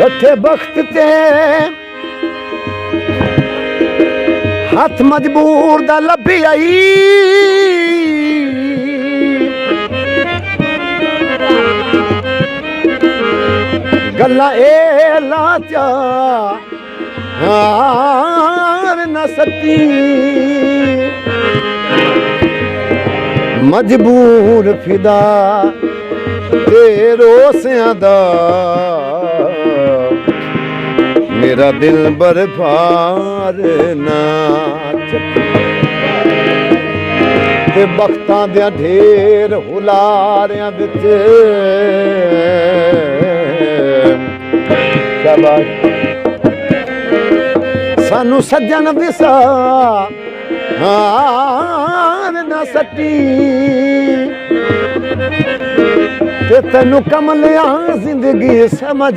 हथे बख्त ते हथ मजबूर दा लभी आई गल्ला ए लाचा न सती मजबूर फिदा तेरो स्यादा मेरा दिल बरफार ना ते बख्तां दे ढेर हुलारियां विच शाबाश सानू सज्जन विसा ना सटी ते तैनू कमलिया जिंदगी समझ